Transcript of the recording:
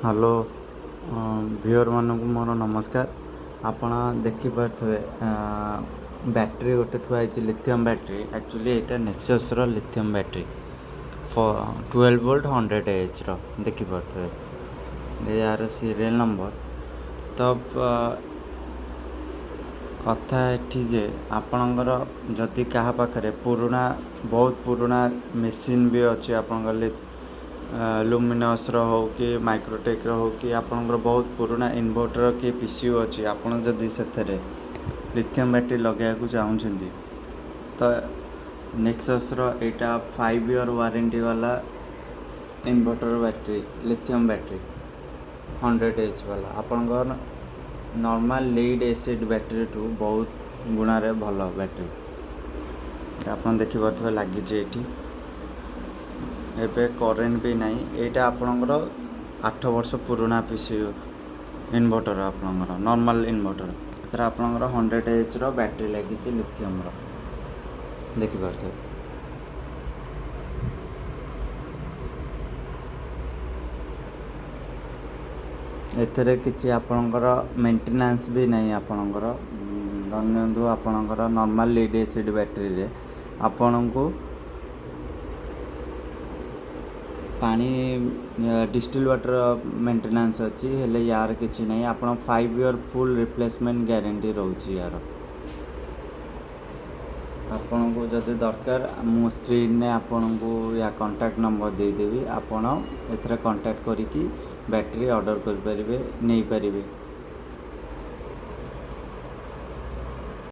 Hello viewer मानक मोर नमस्कार। आपण देखिपे बैटरी गोटे थुआई लिथियम बैटरी। एक्चुअली यहाँ नेक्सस रो लिथियम बैटरी 12 वोल्ट 100 एच रो देखिपे यार सीरियल नंबर। तो कथा एठी जे आपणकर जदि क्या पाखे पुराना बहुत पुराना मेसीन भी अच्छी आपंकर लुमिनस हो कि माइक्रोटेक हो कि आपंकर बहुत पुराना इन्वर्टर कि पीसीयू अच्छी आपड़ जदि से लिथियम बैटरी लगे चाहते तो नेक्सस यहाँ 5 ईयर वारंटी वाला inverter battery lithium battery 100 H वाला आपंकर नॉर्मल लीड एसिड बैटरी टू बहुत गुणारे भल बैटरी आप देखिपे लगी एबे करेन्ट भी नहीं। यहाँ आपणकर 8 वर्ष पुराना पीसीयू इन्वर्टर आपणकर नॉर्मल इन्वर्टर तर आपणकर 100 एच रो बैटरी लगी लिथियम रो देखिपे एथरे किछि आपणकर मेंटेनेंस भी नहीं। आपणकर धन्यवाद आपणकर नॉर्मल लीड एसिड बैटरी रे आपन को पानी डिस्टिल वाटर मेंटेनेंस अच्छी हेले यार किछि नहीं। आपन 5 ईयर फुल रिप्लेसमेंट गारंटी रोची यार। आपन को जदि दरकार मो स्क्रीन ने आपन को या कांटेक्ट नंबर दे देबी। आपन एथरे कांटेक्ट करिकी बैटरी ऑर्डर कर परिबे नहीं परिबे।